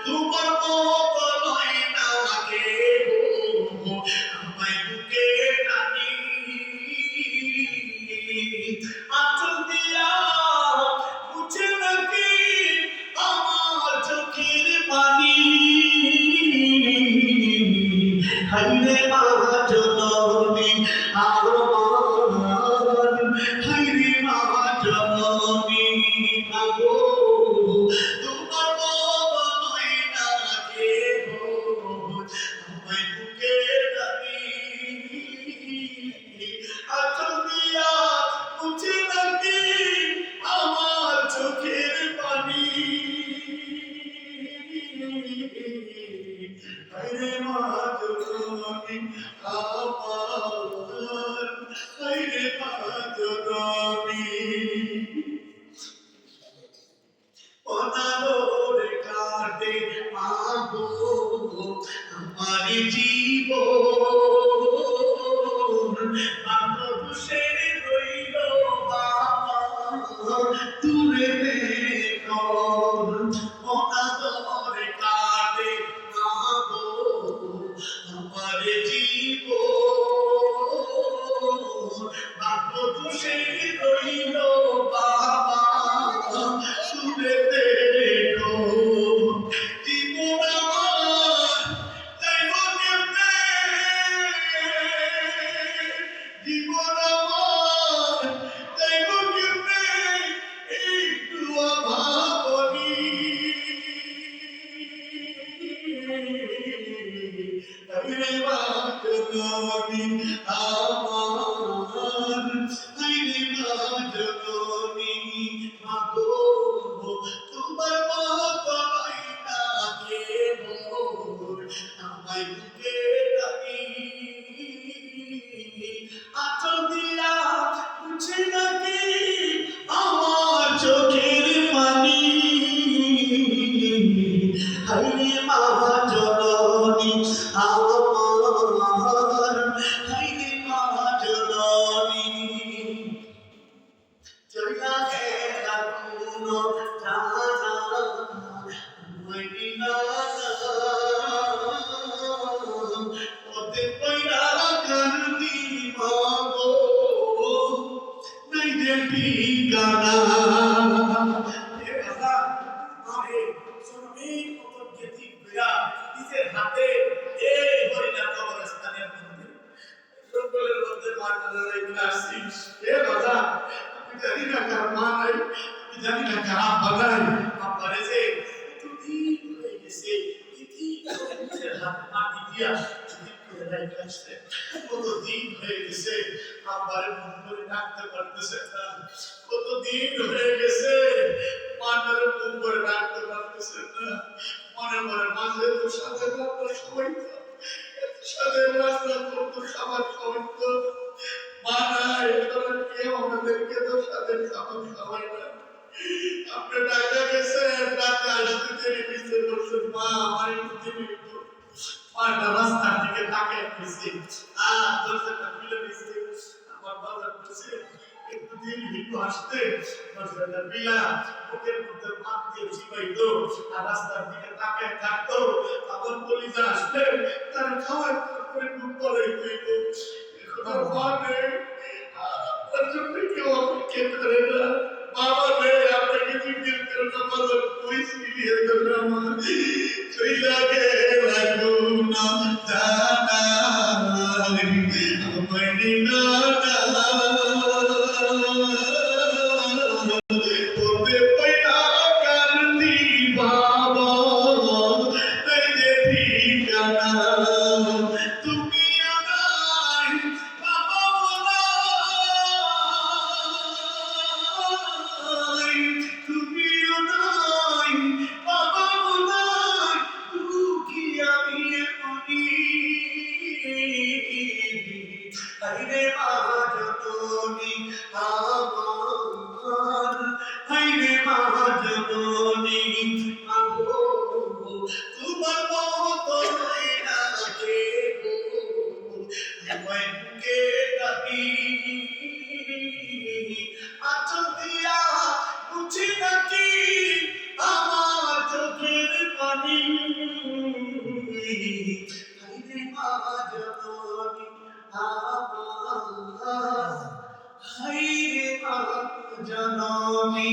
তোমার মতো নয় না কেহ আমায় বুকে টানি আঁচল দিয়া মুছে নাকি আমার চোখের পানি হাইরে মা জননী আমার হাইরে মা জননী আগো তোমার বাবা নয় না কেহ আমায় বুকে টানি আঁচল দিয়া মুছে নাকি আমার চোখের পানি হায়রে মা জননী আমার হায়রে মা জননী অনাদর কাটে মাগো আমার জীবন আত্মদোষের রইল বাবা দূরে দেখো অনাদর কাটে মাগো আমার জীবন আত্মদোষের রইল বাবা দূরে দেখো জীবন আমার যাইব কেমনে জীবন আমার যাইব কেমনে একটু ভাবনি হায়রে মা জননী আমার হায়রে মা জননী মাগো তোমার মতো নয় না কেহ আমায় বুকে টানি আঁচল দিয়া মুছে নাকি আমার চোখের পানি হায়রে মা জননী আমার হায়রে মা জননী চলা গেলা কোন জানা মদিনা ওতে পয়রা কান্দি মাগো নাই যে ঠিকানা এ বাবা আরে শ্রমিক কত গেতি কইরা নিজের হাতে এই হরিণা কবরস্থানের মধ্যে জঙ্গলের মধ্যে মাঠে আসছি এ বাবা আমি জানি না কার মা নাই আমি জানি না কার আব্বা নাই আব্বারে যে এতদিন হয়ে গেছে নিজের হাতে মাটি দিয়া কতদিন হয়ে গেছে আব্বারে মন করে ডাকতে পারতেছে না কতদিন হয়ে গেছে মাটার মন করে ডাকতে পারতেছে না মনে মনে মাঝে তো সাথে রাস্তা সবাই সাথে রাস্তা করতো খাবার খাওয়াইতো মা নাই এখন কেউ আমাদেরকে তো সাথে খাবার খাওয়াই না আপনি ঢাকা গেছেন রাতে আসতে দেরি নিচে বলছেন মা আমার একটু দিন মাটা রাস্তার দিকে তাকিয়ে গেছি দরজাটা খুলে দিয়েছে আমার বাবা বলছে একটু দিন ভিতু আসতে দরজাটা বিলা বুকের মধ্যে মাপ দিয়ে চিপাইতো আর রাস্তার দিকে তাকিয়ে থাকতো আমার কলিজা আসলে তার খাওয়ার করে মুখ করে দিত এখন আর মা নেই আপনার জন্য কেউ অপেক্ষা করে না বাবা নেই আপনাকে জিজ্ঞেস করে না বাবা কই সিলিয়ে দেবে আমার সেই লাগে লাগু না জানা আমায় না তোতে পয়লা কান্দি বাবা এই যে ঠিকানা তুমি নাই বাবা নাই তুমি নাই বাবা নাই পানি হাইরে মা জননী আমার হাইরে মা জননী